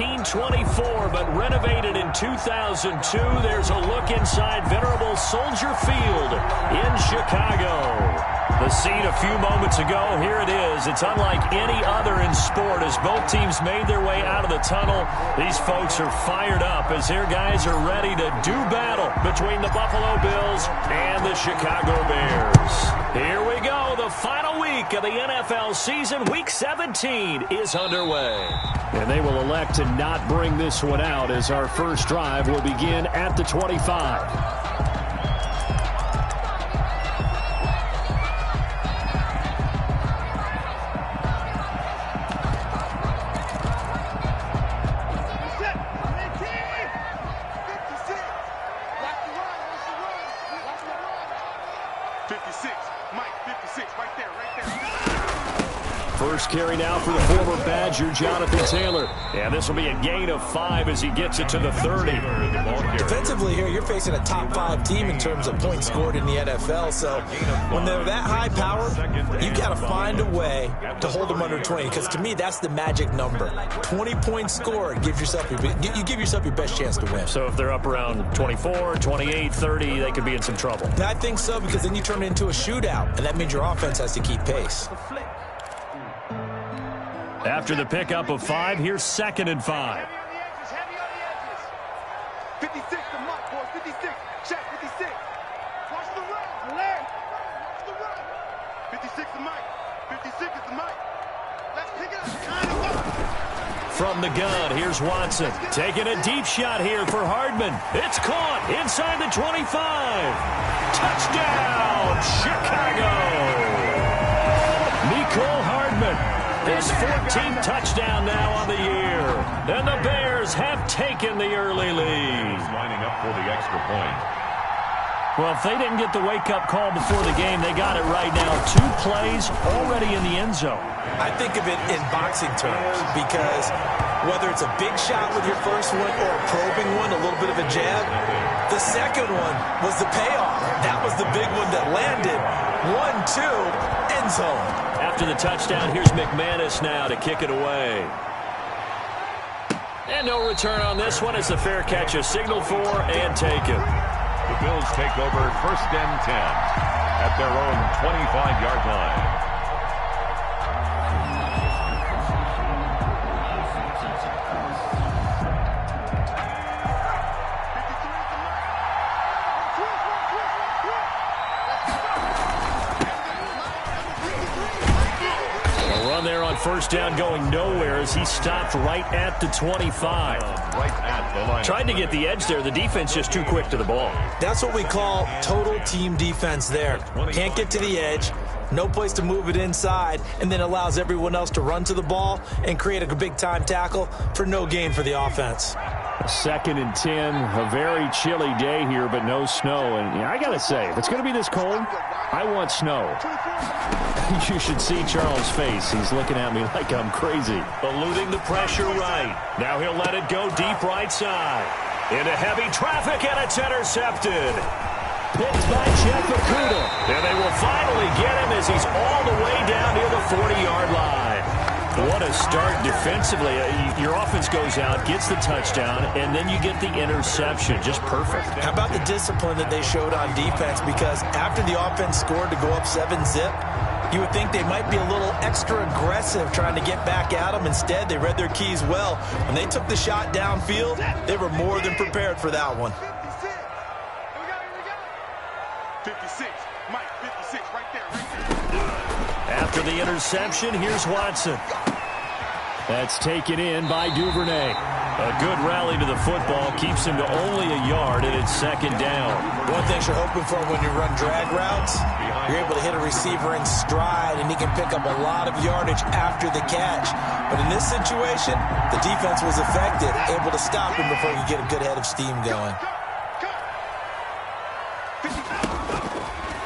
1924, but renovated in 2002. There's a look inside venerable Soldier Field in Chicago. The scene a few moments ago, here it is. It's unlike any other in sport as both teams made their way out of the tunnel. These folks are fired up as their guys are ready to do battle between the Buffalo Bills and the Chicago Bears. Here we go. The final week of the NFL season, Week 17, is underway. And they will elect to not bring this one out as our first drive will begin at the 25. First carry now for the former Badger, Jonathan Taylor. And this will be a gain of 5 as he gets it to the 30. Defensively here, you're facing a top 5 team in terms of points scored in the NFL. So when they're that high powered, you got to find a way to hold them under 20. Because to me, that's the magic number. 20 points scored, you give yourself your best chance to win. So if they're up around 24, 28, 30, they could be in some trouble. I think so, because then you turn it into a shootout, and that means your offense has to keep pace. After the pickup of 5, here's 2nd and 5. 56 to Mike, boys. 56. Shaq, 56. Watch the run. Watch the run. 56 to Mike. 56 is to Mike. Let's pick it up. From the gun, here's Watson. Taking a deep shot here for Hardman. It's caught inside the 25. Touchdown, Chicago. Mecole Hardman. His 14th touchdown now on the year. And the Bears have taken the early lead. Lining up for the extra point. Well, if they didn't get the wake-up call before the game, they got it right now. 2 plays already in the end zone. I think of it in boxing terms because whether it's a big shot with your first one or a probing one, a little bit of a jab, the second one was the payoff. That was the big one that landed. 1-2, end zone. After the touchdown, here's McManus now to kick it away. And no return on this one. It's a fair catch, a signal for and taken. The Bills take over 1st and 10 at their own 25-yard line. There on 1st down going nowhere as he stopped right at the 25. Right at the line. Tried to get the edge there. The defense just too quick to the ball. That's what we call total team defense there. Can't get to the edge, no place to move it inside, and then allows everyone else to run to the ball and create a big-time tackle for no gain for the offense. 2nd and 10, a very chilly day here, but no snow. And I got to say, if it's going to be this cold, I want snow. You should see Charles' face. He's looking at me like I'm crazy. Eluding the pressure right. Now he'll let it go deep right side. Into heavy traffic, and it's intercepted. Picked by Jeff Okudah. And they will finally get him as he's all the way down near the 40-yard line. What a start defensively. Your offense goes out, gets the touchdown, and then you get the interception. Just perfect. How about the discipline that they showed on defense? Because after the offense scored to go up 7-zip, you would think they might be a little extra aggressive trying to get back at them. Instead, they read their keys well. When they took the shot downfield, they were more than prepared for that one. 56. Mike, 56, right there. After the interception, here's Watson. That's taken in by Duvernay. A good rally to the football keeps him to only a yard, and it's 2nd down. One thing you're hoping for when you run drag routes, you're able to hit a receiver in stride, and he can pick up a lot of yardage after the catch. But in this situation, the defense was effective, able to stop him before he get a good head of steam going.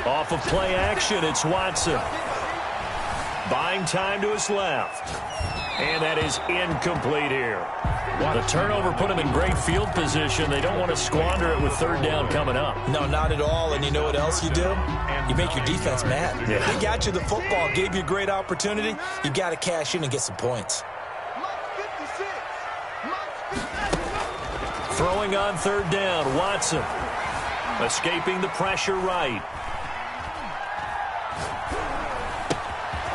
Off of play action, it's Watson. Buying time to his left. And that is incomplete here. The turnover put him in great field position. They don't want to squander it with 3rd down coming up. No, not at all. And you know what else you do? You make your defense mad. Yeah. They got you the football, gave you a great opportunity. You got to cash in and get some points. Mike, 56. Mike, Throwing on third down, Watson. Escaping the pressure right.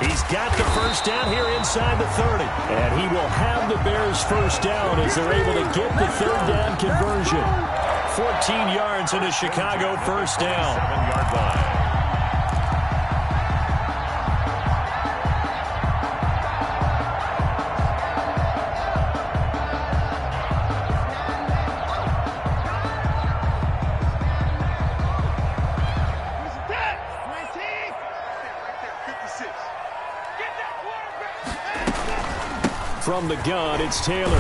He's got the first down here inside the 30. And he will have the Bears first down as they're able to get the third down conversion. 14 yards in a Chicago first down. 7-yard line. From the gun, it's Taylor.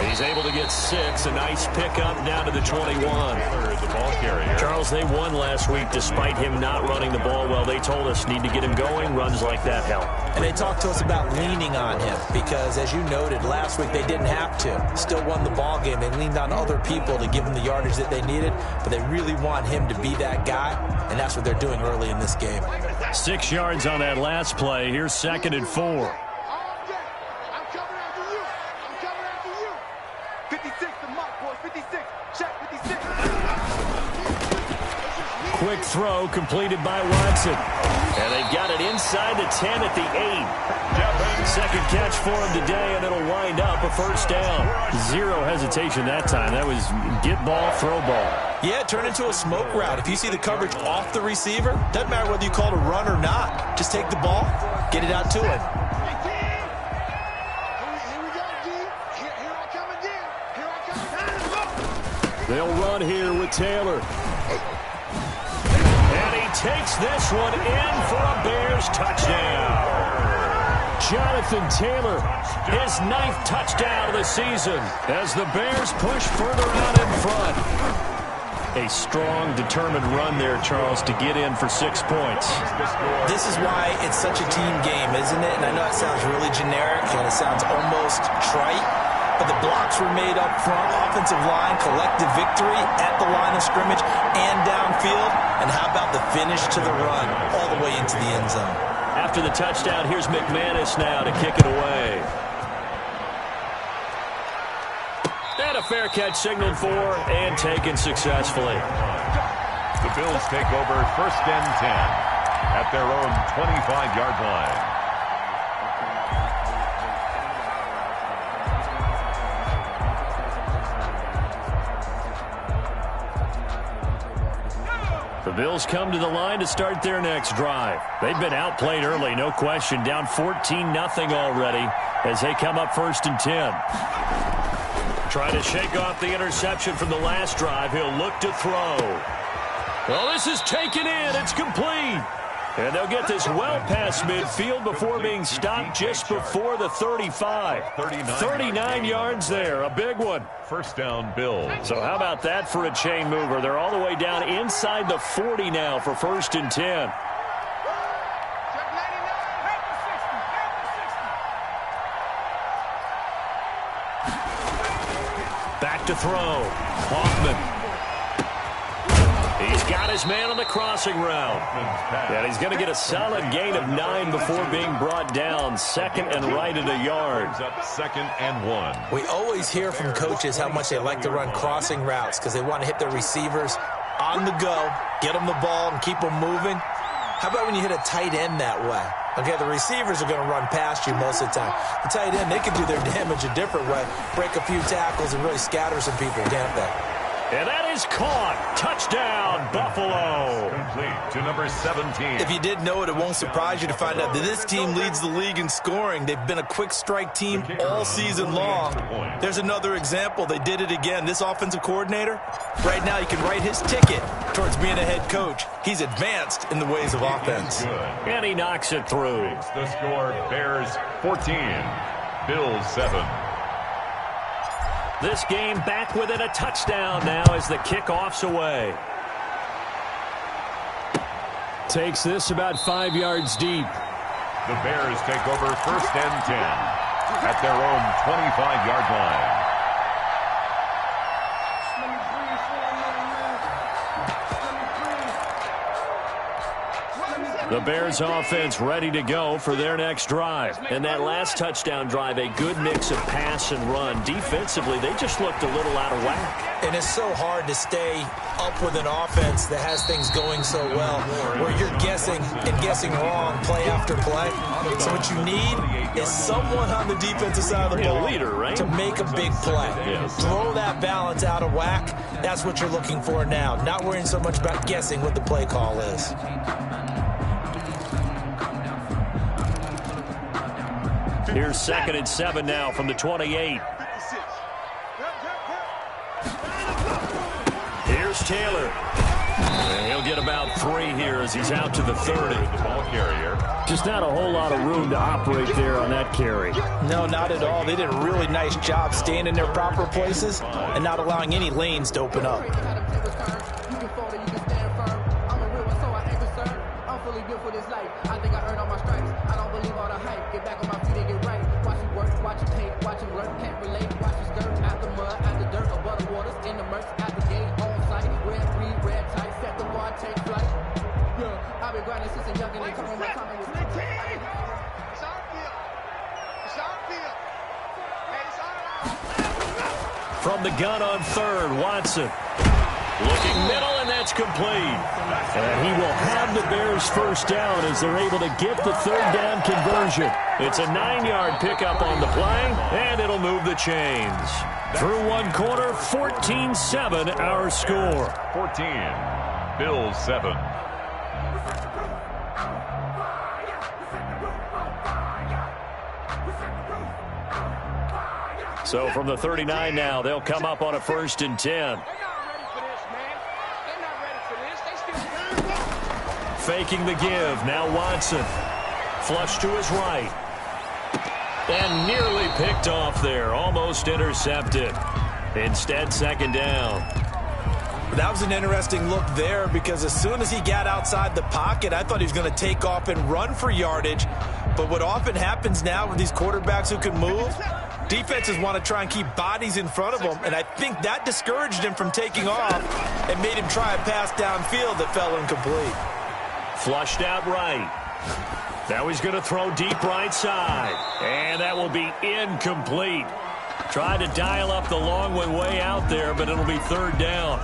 He's able to get 6. A nice pickup down to the 21. The ball carrier. Charles, they won last week despite him not running the ball well. They told us need to get him going. Runs like that help. And they talked to us about leaning on him because, as you noted, last week they didn't have to. Still won the ball game. They leaned on other people to give them the yardage that they needed, but they really want him to be that guy, and that's what they're doing early in this game. 6 yards on that last play. Here's 2nd and 4. 56. Quick throw completed by Watson. And they've got it inside the 10 at the 8. Second catch for him today, and it'll wind up a first down. Zero hesitation that time. That was get ball, throw ball. Yeah, it turned into a smoke route. If you see the coverage off the receiver, doesn't matter whether you call it a run or not. Just take the ball, get it out to him. They'll run here with Taylor. And he takes this one in for a Bears touchdown. Jonathan Taylor, his 9th touchdown of the season as the Bears push further out in front. A strong, determined run there, Charles, to get in for 6 points. This is why it's such a team game, isn't it? And I know it sounds really generic and it sounds almost trite, but the blocks were made up front, offensive line, collective victory at the line of scrimmage and downfield. And how about the finish to the run all the way into the end zone? After the touchdown, here's McManus now to kick it away. And a fair catch signaled for and taken successfully. The Bills take over 1st and 10 at their own 25-yard line. The Bills come to the line to start their next drive. They've been outplayed early, no question. Down 14-0 already as they come up 1st and 10. Try to shake off the interception from the last drive. He'll look to throw. Well, this is taken in. It's complete. And they'll get this well past midfield before being stopped just before the 35. 39 yards there. A big one. First down, Bills. So how about that for a chain mover? They're all the way down inside the 40 now for 1st and 10. Back to throw. Hoffman. He's got his man on the crossing route. And he's going to get a solid gain of 9 before being brought down. 2nd and right at a yard. Up 2nd and 1. We always hear from coaches how much they like to run crossing routes because they want to hit their receivers on the go, get them the ball, and keep them moving. How about when you hit a tight end that way? Okay, the receivers are going to run past you most of the time. The tight end, they can do their damage a different way, break a few tackles and really scatter some people, can't they? And that is caught. Touchdown, Buffalo. Complete to number 17. If you didn't know it, it won't surprise you to find out that this team leads the league in scoring. They've been a quick strike team all season long. There's another example. They did it again. This offensive coordinator, right now, you can write his ticket towards being a head coach. He's advanced in the ways of offense. And he knocks it through. The score, Bears 14, Bills 7. This game back within a touchdown now as the kickoff's away. Takes this about 5 yards deep. The Bears take over 1st and 10 at their own 25-yard line. The Bears offense ready to go for their next drive. And that last touchdown drive, a good mix of pass and run. Defensively, they just looked a little out of whack. And it's so hard to stay up with an offense that has things going so well, where you're guessing and guessing wrong play after play. So what you need is someone on the defensive side of the ball, a leader, right, to make a big play. Yes. Throw that balance out of whack. That's what you're looking for now. Not worrying so much about guessing what the play call is. Here's 2nd and 7 now from the 28. Here's Taylor. And he'll get about 3 here as he's out to the 30. The ball carrier. Just not a whole lot of room to operate there on that carry. No, not at all. They did a really nice job staying in their proper places and not allowing any lanes to open up. From the gun on 3rd, Watson. Looking middle, and that's complete. And he will have the Bears first down as they're able to get the 3rd down conversion. It's a 9-yard pickup on the play, and it'll move the chains. Through one quarter, 14-7 our score. 14, Bills 7. So from the 39 now, they'll come up on a 1st and 10. Faking the give. Now Watson. Flush to his right. And nearly picked off there. Almost intercepted. Instead, 2nd down. That was an interesting look there because as soon as he got outside the pocket, I thought he was going to take off and run for yardage. But what often happens now with these quarterbacks who can move, defenses want to try and keep bodies in front of them, and I think that discouraged him from taking off and made him try a pass downfield that fell incomplete. Flushed out right. Now he's going to throw deep right side, and that will be incomplete. Tried to dial up the long one way out there, but it'll be 3rd down.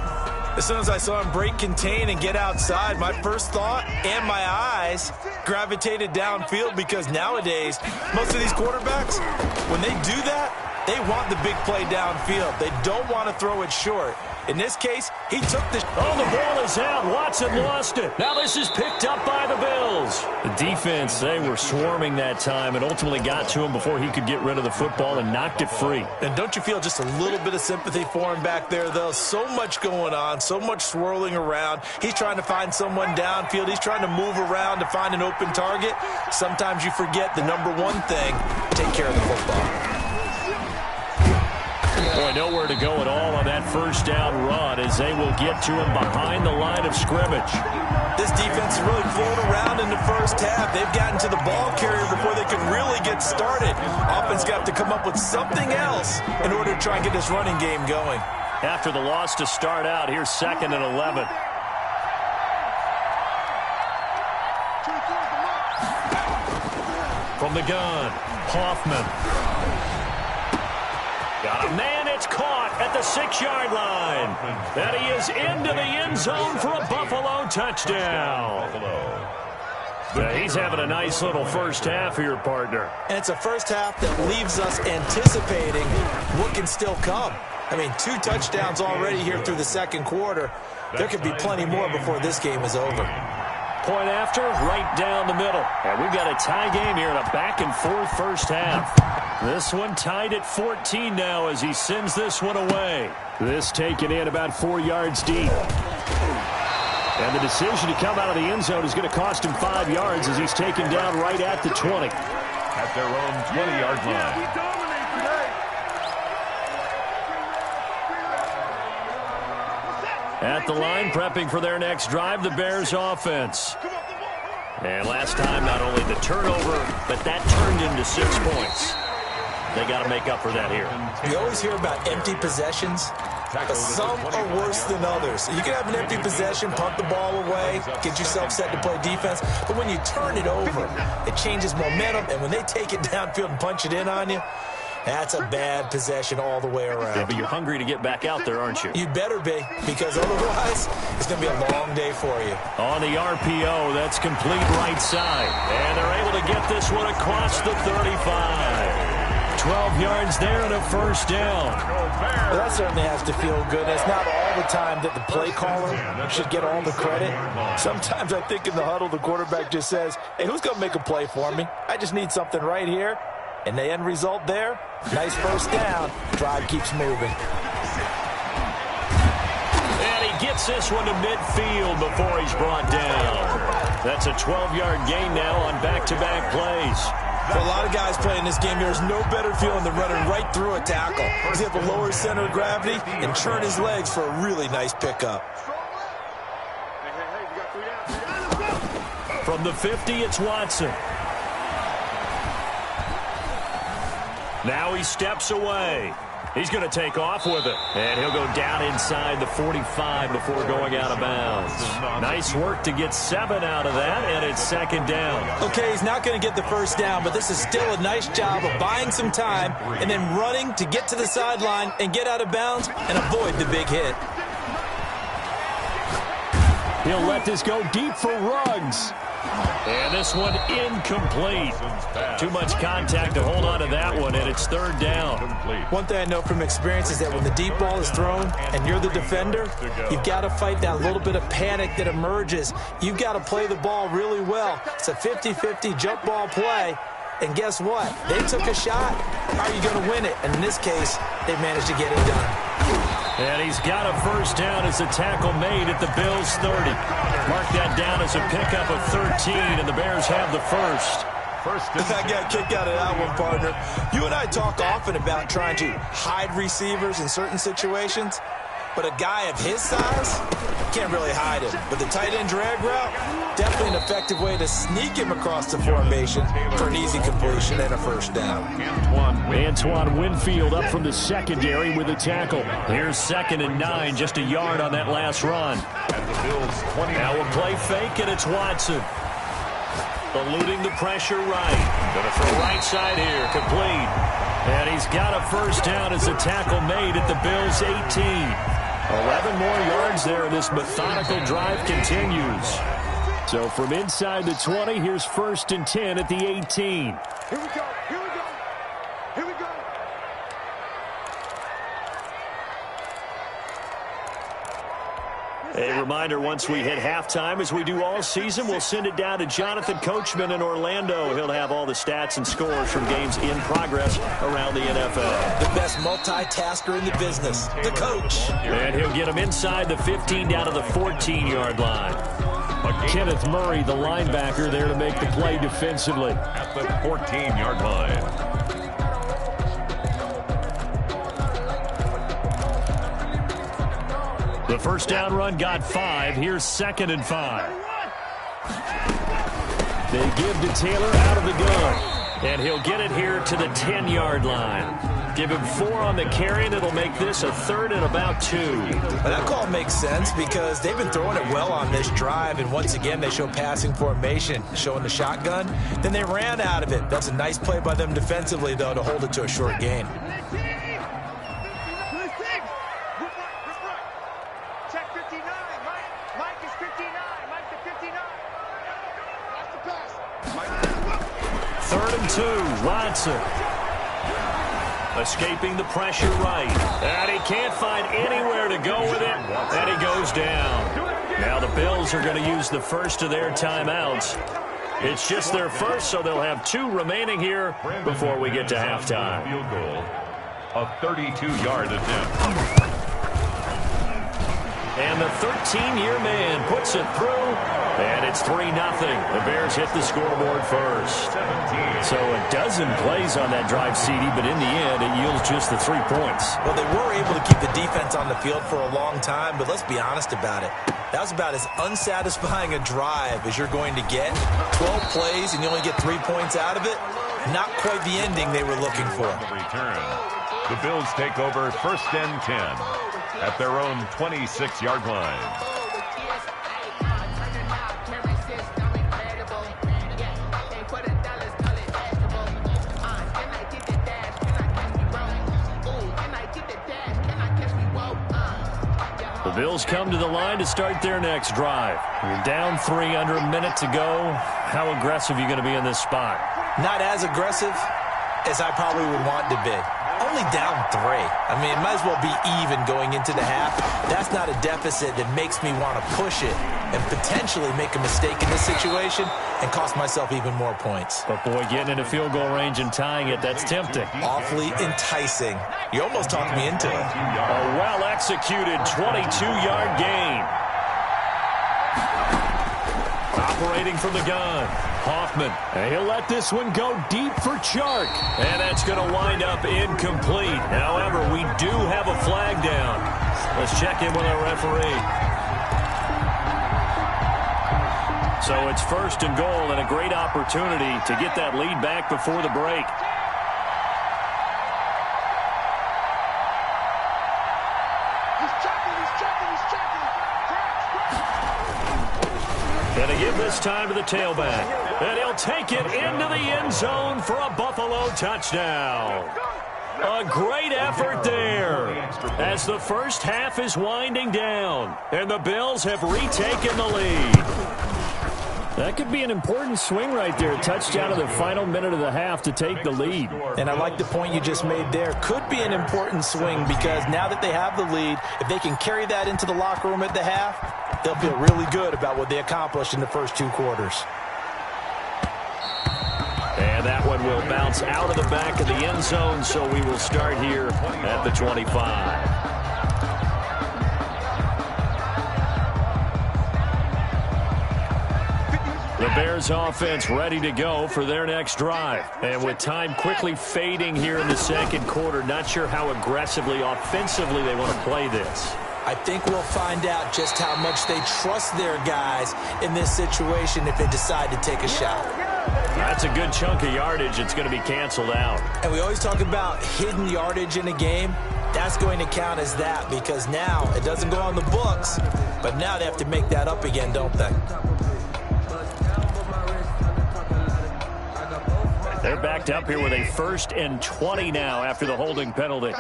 As soon as I saw him break contain and get outside, my first thought and my eyes gravitated downfield because nowadays, most of these quarterbacks, when they do that, they want the big play downfield. They don't want to throw it short. In this case, he took the... Oh, the ball is out. Watson lost it. Now this is picked up by the Bills. The defense, they were swarming that time and ultimately got to him before he could get rid of the football and knocked it free. And don't you feel just a little bit of sympathy for him back there, though? So much going on, so much swirling around. He's trying to find someone downfield. He's trying to move around to find an open target. Sometimes you forget the number one thing, take care of the football. Boy, nowhere to go at all on that 1st down run as they will get to him behind the line of scrimmage. This defense has really flown around in the first half. They've gotten to the ball carrier before they can really get started. Offense got to come up with something else in order to try and get this running game going. After the loss to start out, here's 2nd and 11. From the gun, Hoffman. Got a man, it's caught at the 6-yard line. And he is into the end zone for a Buffalo touchdown. Yeah, he's having a nice little first half here, partner. And it's a first half that leaves us anticipating what can still come. I mean, 2 touchdowns already here through the 2nd quarter. There could be plenty more before this game is over. Point after, right down the middle. And we've got a tie game here in a back-and-forth first half. This one tied at 14 now as he sends this one away. This taken in about 4 yards deep. And the decision to come out of the end zone is going to cost him 5 yards as he's taken down right at the 20. At their own 20-yard line. At the line, prepping for their next drive, the Bears offense. And last time, not only the turnover, but that turned into 6 points. They got to make up for that here. You always hear about empty possessions. Some are worse than others. You can have an empty possession, punt the ball away, get yourself set to play defense. But when you turn it over, it changes momentum. And when they take it downfield and punch it in on you, that's a bad possession all the way around. Yeah, but you're hungry to get back out there, aren't you? You'd better be, because otherwise it's going to be a long day for you. On the RPO, that's complete right side. And they're able to get this one across the 35. 12 yards there and a first down. Well, that certainly has to feel good. It's not all the time that the play caller should get all the credit. Sometimes I think in the huddle, the quarterback just says, hey, who's going to make a play for me? I just need something right here. And the end result there, nice first down. Drive keeps moving. And he gets this one to midfield before he's brought down. That's a 12-yard gain now on back-to-back plays. For a lot of guys playing this game, there's no better feeling than running right through a tackle. He's able to lower his center of gravity and turn his legs for a really nice pickup. From the 50, it's Watson. Now he steps away. He's going to take off with it. And he'll go down inside the 45 before going out of bounds. Nice work to get 7 out of that, and it's second down. Okay, he's not going to get the first down, but this is still a nice job of buying some time and then running to get to the sideline and get out of bounds and avoid the big hit. He'll let this go deep for Ruggs. And this one incomplete. Too much contact to hold on to that one, and it's third down. One thing I know from experience is that when the deep ball is thrown and you're the defender, you've got to fight that little bit of panic that emerges. You've got to play the ball really well. It's a 50-50 jump ball play. And guess what? They took a shot. How are you going to win it? And in this case, they managed to get it done. And he's got a first down as a tackle made at the Bills' 30. Mark that down as a pickup of 13, and the Bears have the first. I got a kick out of that one, partner. You and I talk often about trying to hide receivers in certain situations, but a guy of his size can't really hide him. But the tight end drag route, definitely an effective way to sneak him across the formation for an easy completion and a first down. Antoine Winfield up from the secondary with a tackle. Here's 2nd and 9, just a yard on that last run. Now we'll play fake, and it's Watson. Eluding the pressure right. Gonna throw right side here, complete. And he's got a first down as a tackle made at the Bills' 18. 11 more yards there, and this methodical drive continues. So from inside the 20, here's 1st and 10 at the 18. Here we go, here we go, here we go. A reminder, once we hit halftime, as we do all season, we'll send it down to Jonathan Coachman in Orlando. He'll have all the stats and scores from games in progress around the NFL. The best multitasker in the business, the coach. And he'll get him inside the 15 down to the 14-yard line. Kenneth Murray, the linebacker, there to make the play defensively. At the 14-yard line. The first down run got 5. Here's 2nd and 5. They give to Taylor out of the gun. And he'll get it here to the 10-yard line. Give him 4 on the carry, and it'll make this a 3rd and about 2. Well, that call makes sense because they've been throwing it well on this drive, and once again they show passing formation, showing the shotgun. Then they ran out of it. That's a nice play by them defensively, though, to hold it to a short gain. Watson escaping the pressure right. And he can't find anywhere to go with it. And he goes down. Now the Bills are going to use the first of their timeouts. It's just their first, so they'll have 2 remaining here before we get to halftime. Field goal, a 32-yard attempt. And the 13-year man puts it through, and it's 3-0. The Bears hit the scoreboard first. So a dozen plays on that drive, CD, but in the end, it yields just the 3 points. Well, they were able to keep the defense on the field for a long time, but let's be honest about it. That was about as unsatisfying a drive as you're going to get. 12 plays, and you only get 3 points out of it. Not quite the ending they were looking for. The return. The Bills take over 1st and 10. at their own 26-yard line. The Bills come to the line to start their next drive. You're down 3 under a minute to go. How aggressive are you going to be in this spot? Not as aggressive as I probably would want to be. Only down 3. I mean, it might as well be even going into the half. That's not a deficit that makes me want to push it and potentially make a mistake in this situation and cost myself even more points. But, boy, getting into field goal range and tying it, that's tempting. Awfully enticing. You almost talked me into it. A well-executed 22-yard gain. Operating from the gun, Hoffman. And he'll let this one go deep for Chark. And that's going to wind up incomplete. However, we do have a flag down. Let's check in with our referee. So it's 1st and goal and a great opportunity to get that lead back before the break. And they give this time to the tailback. And he'll take it into the end zone for a Buffalo touchdown. A great effort there as the first half is winding down. And the Bills have retaken the lead. That could be an important swing right there. Touchdown in the final minute of the half to take the lead. And I like the point you just made there. Could be an important swing because now that they have the lead, if they can carry that into the locker room at the half, they'll feel really good about what they accomplished in the first 2 quarters. And that one will bounce out of the back of the end zone, so we will start here at the 25. The Bears offense ready to go for their next drive. And with time quickly fading here in the second quarter, not sure how aggressively, offensively they want to play this. I think we'll find out just how much they trust their guys in this situation if they decide to take a shot. That's a good chunk of yardage. It's going to be canceled out. And we always talk about hidden yardage in a game. That's going to count as that because now it doesn't go on the books, but now they have to make that up again, don't they? They're backed up here with a 1st and 20 now after the holding penalty.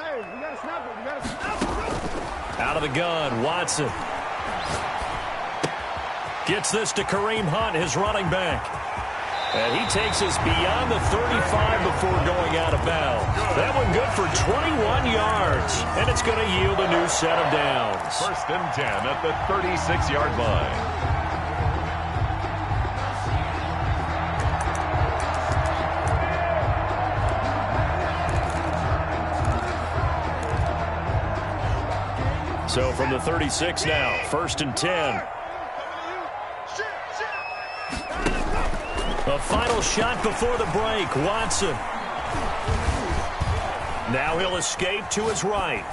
Out of the gun, Watson. Gets this to Kareem Hunt, his running back. And he takes us beyond the 35 before going out of bounds. That one good for 21 yards. And it's going to yield a new set of downs. 1st and 10 at the 36-yard line. So from the 36 now, 1st and 10. The final shot before the break, Watson. Now he'll escape to his right.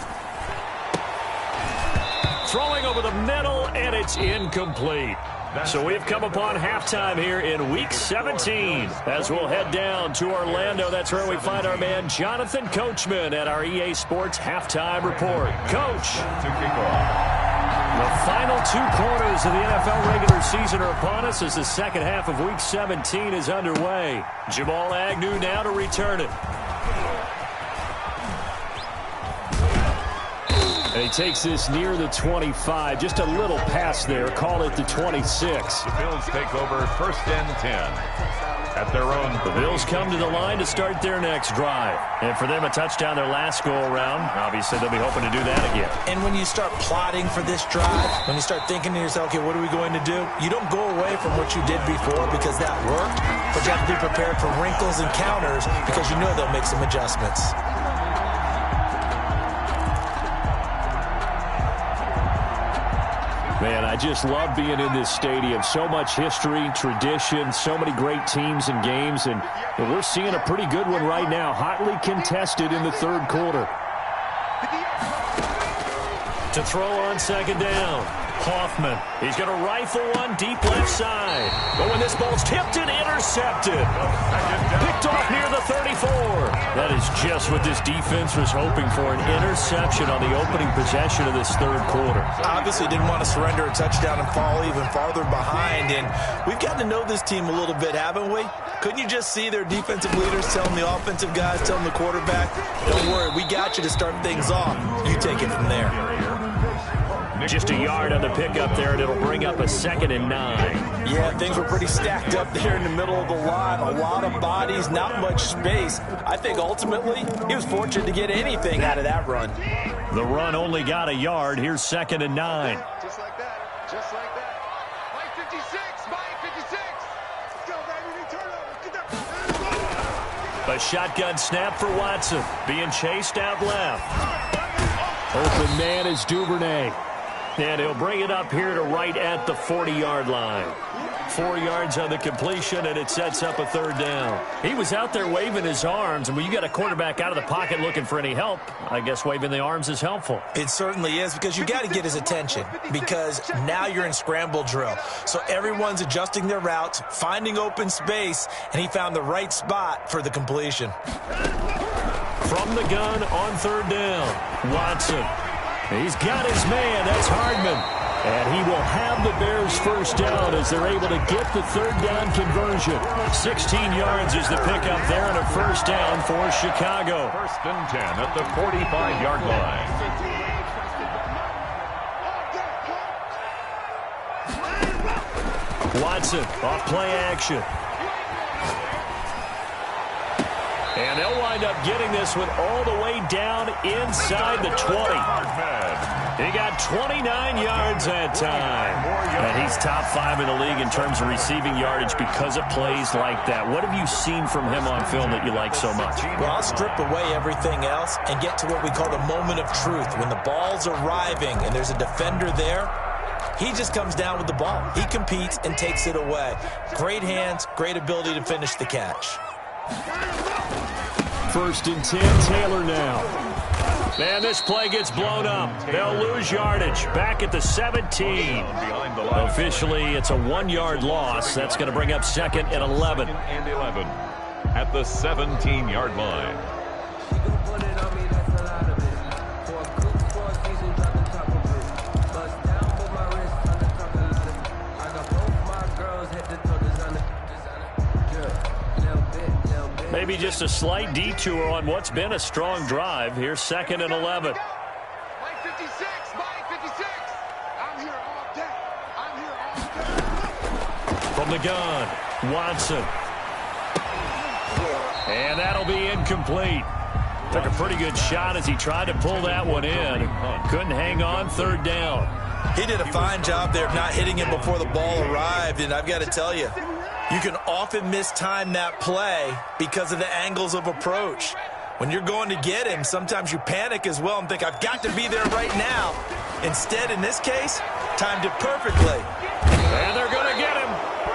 Throwing over the middle, and it's incomplete. So we've come upon halftime here in Week 17 as we'll head down to Orlando. That's where we find our man Jonathan Coachman at our EA Sports Halftime Report. Coach. The final 2 quarters of the NFL regular season are upon us as the second half of Week 17 is underway. Jamal Agnew now to return it. And he takes this near the 25. Just a little pass there. Call it the 26. The Bills take over 1st and 10 at their own. The Bills come to the line to start their next drive. And for them, a touchdown their last go-around. Obviously, they'll be hoping to do that again. And when you start plotting for this drive, when you start thinking to yourself, okay, what are we going to do? You don't go away from what you did before because that worked, but you have to be prepared for wrinkles and counters because you know they'll make some adjustments. Man, I just love being in this stadium. So much history, tradition, so many great teams and games, and we're seeing a pretty good one right now, hotly contested in the 3rd quarter. To throw on second down. Hoffman. He's going to rifle one deep left side. But when this ball's tipped and intercepted. Picked off near the 34. That is just what this defense was hoping for, an interception on the opening possession of this third quarter. Obviously didn't want to surrender a touchdown and fall even farther behind. And we've gotten to know this team a little bit, haven't we? Couldn't you just see their defensive leaders telling the offensive guys, telling the quarterback, don't worry, we got you to start things off. You take it from there. Just a yard on the pickup there, and it'll bring up a 2nd and 9. Yeah, things were pretty stacked up there in the middle of the line. A lot of bodies, not much space. I think ultimately he was fortunate to get anything out of that run. The run only got a yard. Here's 2nd and 9. Just like that. Just like that. Mike 56. Mike 56. Let's go, baby. Turnover. Get that. A shotgun snap for Watson. Being chased out left. Open man is Duvernay. And he'll bring it up here to right at the 40-yard line. 4 yards on the completion, and it sets up a 3rd down. He was out there waving his arms, and when you got a quarterback out of the pocket looking for any help, I guess waving the arms is helpful. It certainly is, because you got to get his attention, because now you're in scramble drill. So everyone's adjusting their routes, finding open space, and he found the right spot for the completion. From the gun on 3rd down, Watson. He's got his man. That's Hardman. And he will have the Bears first down as they're able to get the 3rd down conversion. 16 yards is the pickup there and a first down for Chicago. 1st and 10 at the 45-yard line. Watson off play action. And they'll wind up getting this one all the way down inside the 20. He got 29 yards that time. And he's top 5 in the league in terms of receiving yardage because of plays like that. What have you seen from him on film that you like so much? Well, I'll strip away everything else and get to what we call the moment of truth. When the ball's arriving and there's a defender there, he just comes down with the ball. He competes and takes it away. Great hands, great ability to finish the catch. 1st and 10, Taylor now. And this play gets blown up. They'll lose yardage. Back at the 17. Officially, it's a 1-yard loss. That's going to bring up 2nd and 11. And 11 at the 17-yard line. Maybe just a slight detour on what's been a strong drive. Here's 2nd and 11. Mike 56. Mike 56. I'm here all day. I'm here all day. From the gun, Watson. And that'll be incomplete. Took a pretty good shot as he tried to pull that one in. Couldn't hang on, 3rd down. He did a fine job there of not hitting him before the ball arrived, and I've got to tell you, you can often mistime that play because of the angles of approach. When you're going to get him, sometimes you panic as well and think, I've got to be there right now. Instead, in this case, timed it perfectly. And they're going to get him.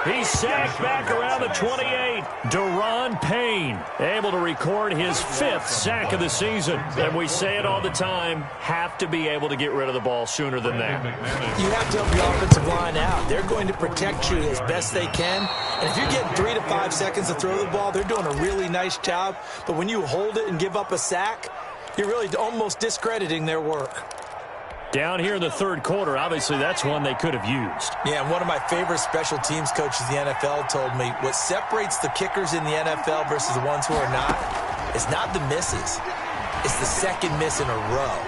He's sacked back around the 28. Daron Payne able to record his 5th sack of the season. And we say it all the time, have to be able to get rid of the ball sooner than that. You have to help your offensive line out. They're going to protect you as best they can. And if you're getting 3 to 5 seconds to throw the ball, they're doing a really nice job. But when you hold it and give up a sack, you're really almost discrediting their work. Down here in the 3rd quarter, obviously that's one they could have used. Yeah, and one of my favorite special teams coaches in the NFL told me what separates the kickers in the NFL versus the ones who are not is not the misses. It's the 2nd miss in a row.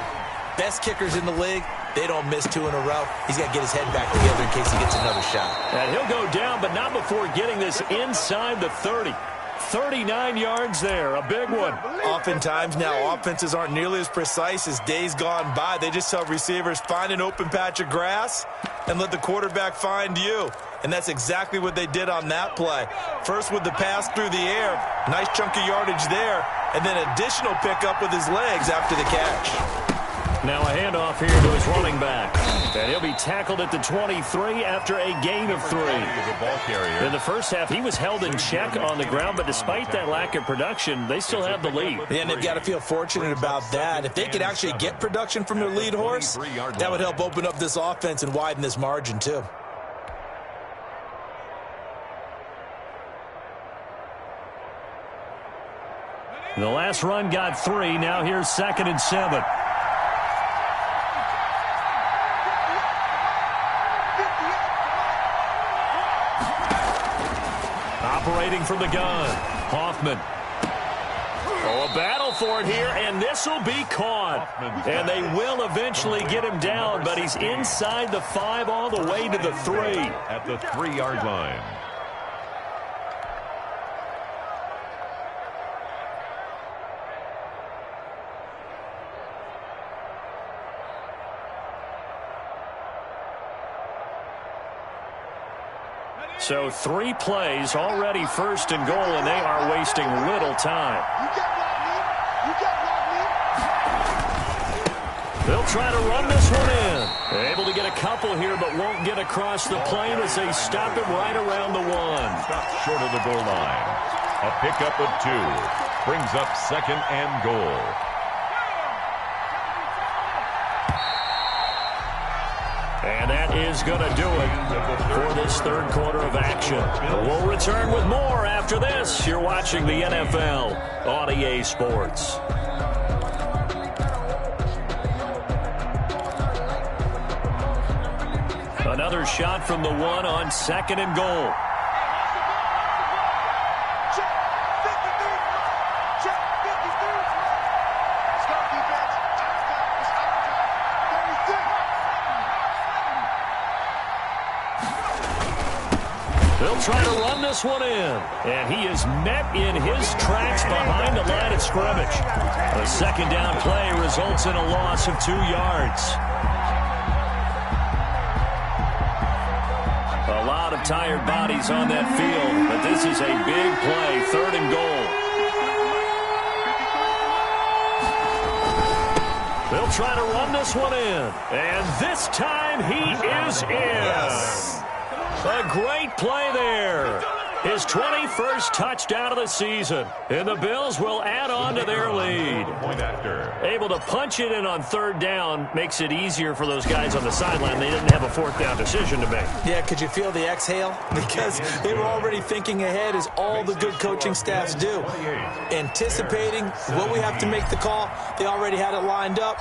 Best kickers in the league, they don't miss 2 in a row. He's got to get his head back together in case he gets another shot. And he'll go down, but not before getting this inside the 30. 39 yards there, a big one. Oftentimes now, offenses aren't nearly as precise as days gone by. They just tell receivers, find an open patch of grass and let the quarterback find you. And that's exactly what they did on that play. First with the pass through the air, nice chunk of yardage there, and then additional pickup with his legs after the catch. Now a handoff here to his running back. And he'll be tackled at the 23 after a gain of 3. In the first half, he was held in check on the ground, but despite that lack of production, they still have the lead. And they've got to feel fortunate about that. If they could actually get production from their lead horse, that would help open up this offense and widen this margin too. The last run got 3. Now here's 2nd and 7. Operating from the gun, Hoffman. Oh, a battle for it here, and this will be caught. And they will eventually get him down, but he's inside the 5 all the way to the 3. At the 3-yard line. So 3 plays, already 1st and goal, and they are wasting little time. They'll try to run this one in. Able to get a couple here, but won't get across the plane as they stop him right around the 1. Stopped short of the goal line. A pickup of 2. Brings up 2nd and goal. And that is going to do it for this 3rd quarter of action. We'll return with more after this. You're watching the NFL on EA Sports. Another shot from the 1 on 2nd and goal. They'll try to run this one in. And he is met in his tracks behind the line of scrimmage. A 2nd down play results in a loss of 2 yards. A lot of tired bodies on that field, but this is a big play, 3rd and goal. They'll try to run this one in. And this time he is in. Yes. A great play there. His 21st touchdown of the season. And the Bills will add on to their lead. Able to punch it in on 3rd down makes it easier for those guys on the sideline. They didn't have a 4th down decision to make. Yeah, could you feel the exhale? Because they were already thinking ahead, as all the good coaching staffs do. Anticipating what we have to make the call. They already had it lined up.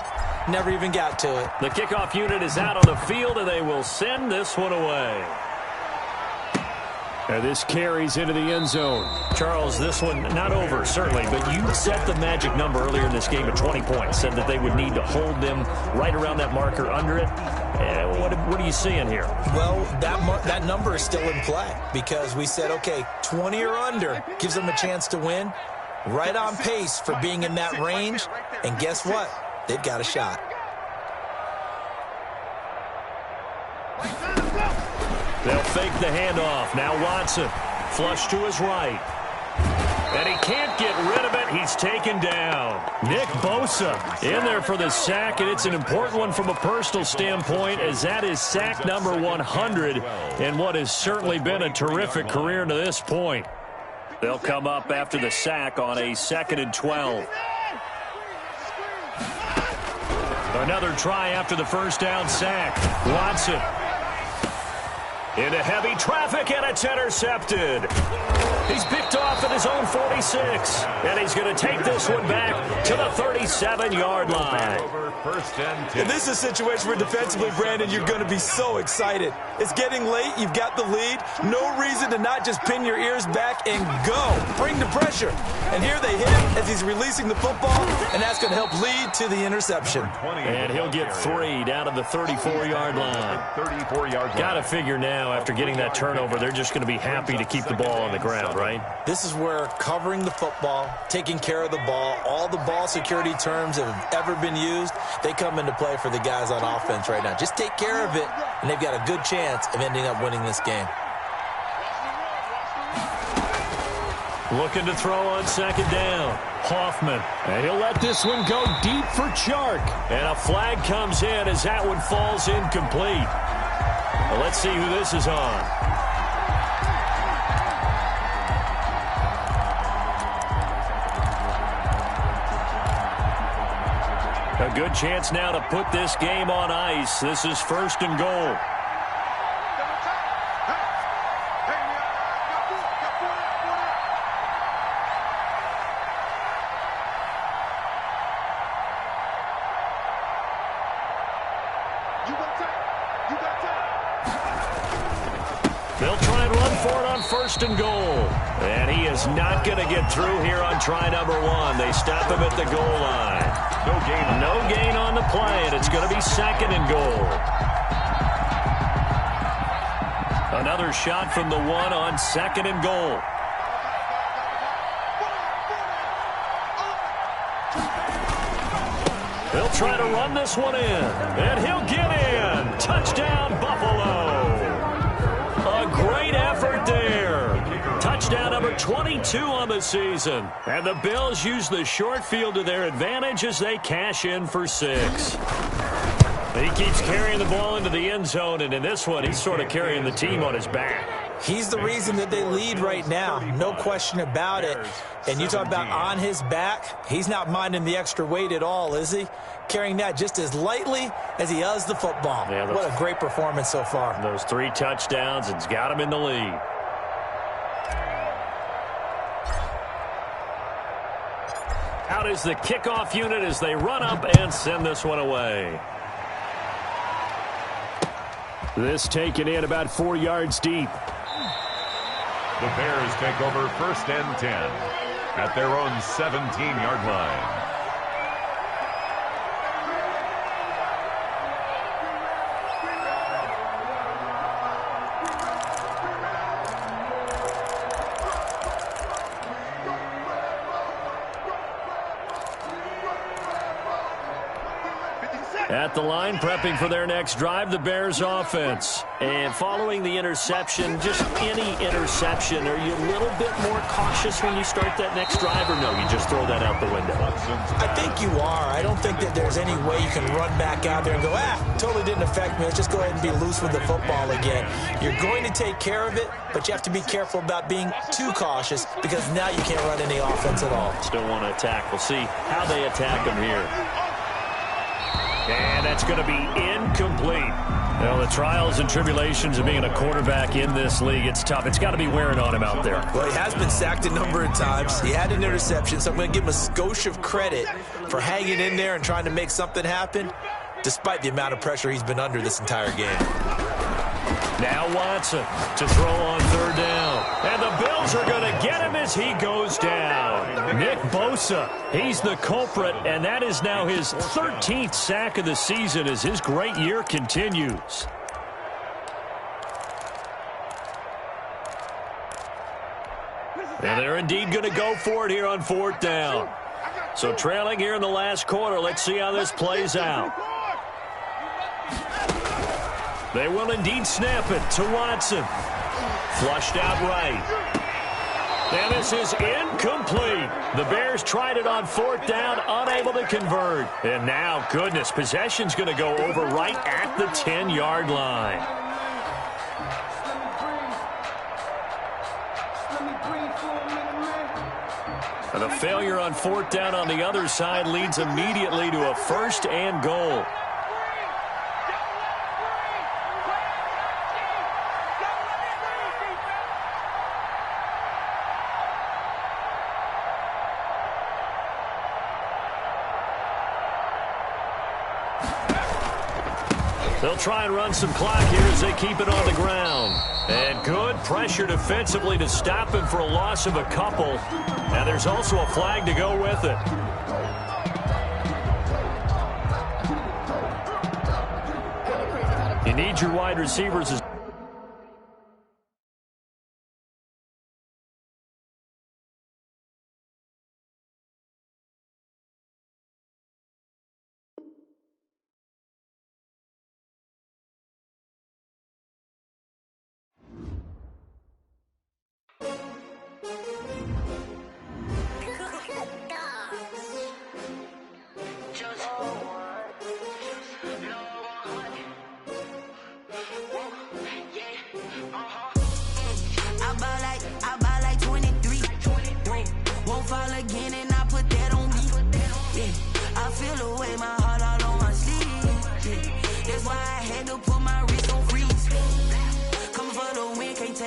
Never even got to it. The kickoff unit is out on the field, and they will send this one away. And this carries into the end zone. Charles, this one not over, certainly, but you set the magic number earlier in this game at 20 points. Said that they would need to hold them right around that marker under it. What are you seeing here? Well, that number is still in play because we said, okay, 20 or under gives them a chance to win. Right on pace for being in that range. And guess what? They've got a shot. They'll fake the handoff. Now Watson, flush to his right. And he can't get rid of it. He's taken down. Nick Bosa in there for the sack, and it's an important one from a personal standpoint, as that is sack number 100 in what has certainly been a terrific career to this point. They'll come up after the sack on a 2nd and 12. Another try after the 1st down sack. Watson into heavy traffic, and it's intercepted. He's picked off at his own 46, and he's going to take this one back to the 37-yard line. And this is a situation where defensively, Brandon, you're going to be so excited. It's getting late. You've got the lead. No reason to not just pin your ears back and go. Bring the pressure. And here they hit him as he's releasing the football, and that's going to help lead to the interception. And he'll get 3 down to the 34-yard line. Got to figure now, after getting that turnover, they're just going to be happy to keep the ball on the ground, right? This is where covering the football, taking care of the ball, all the ball security terms that have ever been used, they come into play for the guys on offense right now. Just take care of it, and they've got a good chance of ending up winning this game. Looking to throw on second down. Hoffman. And he'll let this one go deep for Chark. And a flag comes in as that one falls incomplete. Well, let's see who this is on. A good chance now to put this game on ice. This is 1st and goal. They'll try and run for it on 1st and goal. And he is not going to get through here on try number 1. They stop him at the goal line. No gain on the play, and it's going to be 2nd and goal. Another shot from the 1 on 2nd and goal. He'll try to run this one in, and he'll get in. Touchdown, Buffalo. A great effort there. Touchdown number 22 on the season. And the Bills use the short field to their advantage as they cash in for 6. He keeps carrying the ball into the end zone, and in this one, he's sort of carrying the team on his back. He's the reason that they lead right now. No question about it. And you talk about on his back, he's not minding the extra weight at all, is he? Carrying that just as lightly as he does the football. Yeah, what a great performance so far. Those 3 touchdowns, it's got him in the lead. Out is the kickoff unit as they run up and send this one away. This taken in about 4 yards deep. The Bears take over 1st and 10 at their own 17-yard line. At the line, prepping for their next drive, the Bears offense. And following the interception, just any interception, are you a little bit more cautious when you start that next drive, or no, you just throw that out the window? I think you are. I don't think that there's any way you can run back out there and go, totally didn't affect me. Let's just go ahead and be loose with the football again. You're going to take care of it, but you have to be careful about being too cautious because now you can't run any offense at all. Still want to attack. We'll see how they attack him here. And that's going to be incomplete. Well, the trials and tribulations of being a quarterback in this league, it's tough. It's got to be wearing on him out there. Well, he has been sacked a number of times. He had an interception, so I'm going to give him a skosh of credit for hanging in there and trying to make something happen, despite the amount of pressure he's been under this entire game. Now Watson to throw on 3rd down. And the Bills are going to get him as he goes down. Nick Bosa, he's the culprit, and that is now his 13th sack of the season as his great year continues. And they're indeed going to go for it here on 4th down. So trailing here in the last quarter, let's see how this plays out. They will indeed snap it to Watson. Flushed out right. And this is incomplete. The Bears tried it on 4th down, unable to convert. And now, goodness, possession's going to go over right at the 10-yard line. And a failure on 4th down on the other side leads immediately to a 1st and goal. They'll try and run some clock here as they keep it on the ground. And good pressure defensively to stop him for a loss of a couple. Now there's also a flag to go with it. You need your wide receivers as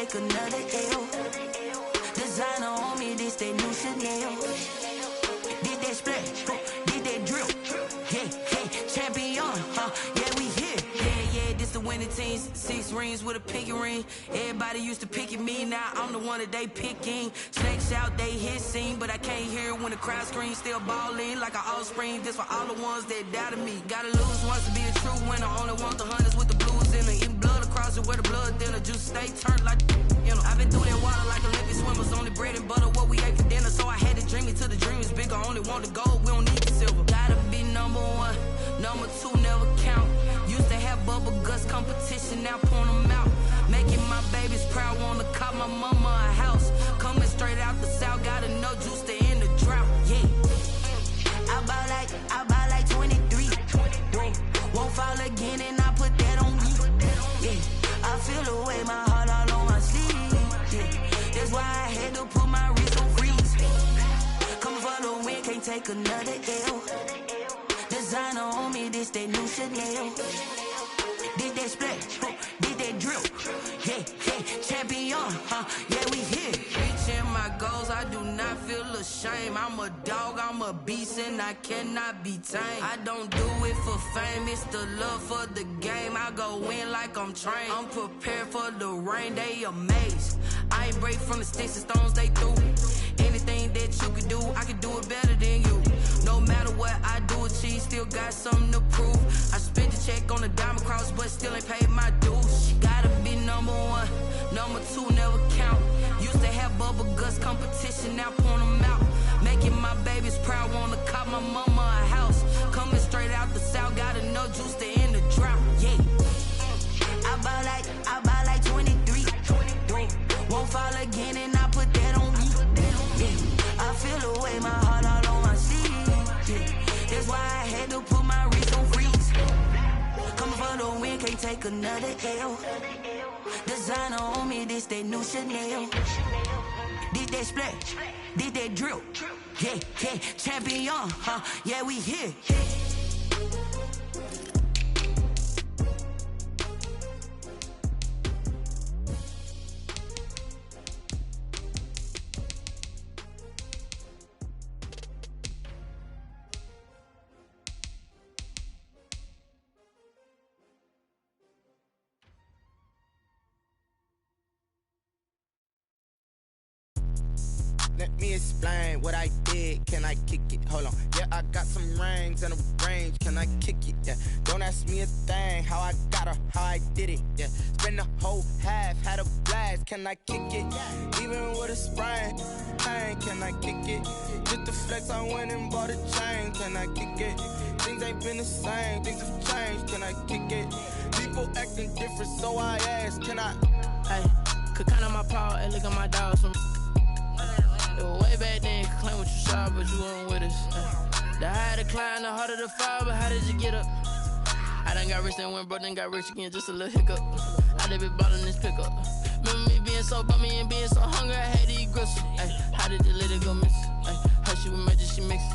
take another L. Designer on me, this that new Chanel. Did that splash, did that drill. Yeah, champion, yeah, we here. Yeah, this the winning team. 6 rings with a pinky ring. Everybody used to pick at me, now I'm the one that they picking. Snakes out, they hit scene, but I can't hear when the crowd screams. Still ballin' like an offspring. This for all the ones that doubted me. Gotta lose once to be a true winner. Only want the hunters with the blues in it. Eating blood across it where the blood thinner. Juice stay turned like, you know. I've been through that water like Olympic swimmers. Only bread and butter, what we ate for dinner. So I had to dream it till the dream is bigger. Only want the gold, we don't need the silver. Gotta be number 1, number 2 never count. Used to have bubble guts competition, now point them out. Making my babies proud, wanna cop my mama a house. Coming straight out the south, gotta know juice to end the drought, yeah. I buy like 23. Won't fall again and I put that on me, yeah. I feel the way, my heart all on my sleeve, yeah. That's why I had to put my wrist on freeze. Coming for the win, can't take another L. Designer on me, this that new Chanel. Did that splash, did that drill. Yeah, champion, yeah, we here. Reaching my goals, I do not feel ashamed. I'm a dog, I'm a beast, and I cannot be tamed. I don't do it for fame, it's the love for the game. I go in like I'm trained. I'm prepared for the rain, they amazed. I ain't break from the sticks and stones they threw. Anything that you could do, I can do it better than you. No matter what I do, achieve, still got something to prove. I spent the check on the diamond cross, but still ain't paid my dues. Gotta be number 1, number 2 never count. Used to have bubble guts competition, now point them out. Making my babies proud, wanna cop my mama a house. Coming straight out the south, gotta know juice to end the drought, yeah. I buy like 23. Won't fall again and I put that on me, yeah. I feel the way, my heart all on my sleeve, yeah. That's why I had to put my wrist on freeze. Coming for the win, can't take another L. Designer on me, this that new Chanel. Did that splash, did that drill. Yeah, champion, yeah, we here. Let me explain what I did. Can I kick it? Hold on. Yeah, I got some rings and a range. Can I kick it? Yeah. Don't ask me a thing. How I got her, how I did it. Yeah. Spend the whole half, had a blast. Can I kick it? Even with a sprain. Pain, can I kick it? Just the flex, I went and bought a chain. Can I kick it? Things ain't been the same. Things have changed. Can I kick it? People acting different, so I ask. Can I? Hey, could count on my power and look at my dogs from. Way back then, could claim what you saw, but you weren't with us. The higher the climb, the harder the fall, but how did you get up? I done got rich and went broke, then got rich again, just a little hiccup. I done been ballin' this pickup. Remember me being so bummy and being so hungry, I had to eat gristle. Ay, how did the lady go miss? Her she was magic, she mixed.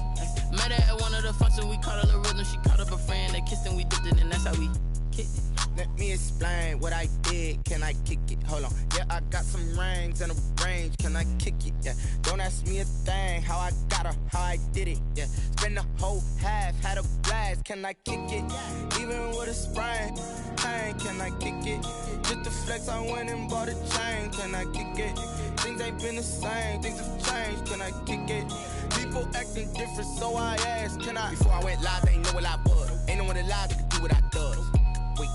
Met her at one of the functions, we caught a little rhythm. She caught up a friend, they kissed and we dipped it, and that's how we kicked it. Let me explain what I did. Can I kick it? Hold on. Yeah, I got some rings and a range. Can I kick it? Yeah. Don't ask me a thing. How I got her, how I did it. Yeah. Spend the whole half, had a blast. Can I kick it? Even with a sprain. Pain, can I kick it? Just the flex, I went and bought a chain. Can I kick it? Things ain't been the same. Things have changed. Can I kick it? People acting different, so I asked. Can I? Before I went live, they ain't know what I was. Ain't no one alive that could do what I does. Wait.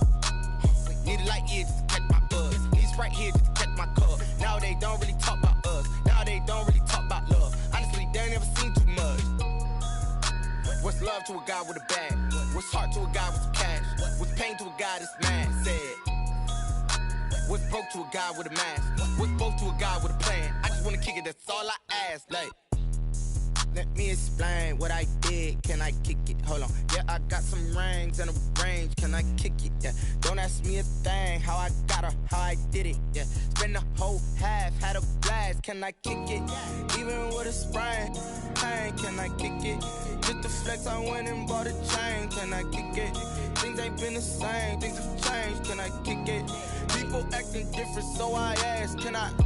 Need a light year just to catch my buzz. Need Sprite here just to catch my cup. Now they don't really talk about us. Now they don't really talk about love. Honestly, they ain't never seen too much. What's love to a guy with a bag? What's heart to a guy with some cash? What's pain to a guy that's mad? Said. What's broke to a guy with a mask? What's both to a guy with a plan? I just wanna kick it, that's all I ask. Like, let me explain what I did. Can I kick it? Hold on. Yeah, I got some rings and a range. Can I kick it? Yeah. Don't ask me a thing. How I got her, how I did it. Yeah. Spend the whole half, had a blast. Can I kick it? Even with a sprain. Pain, can I kick it? Just the flex, I went and bought a chain. Can I kick it? Things ain't been the same. Things have changed. Can I kick it? People acting different, so I asked, can I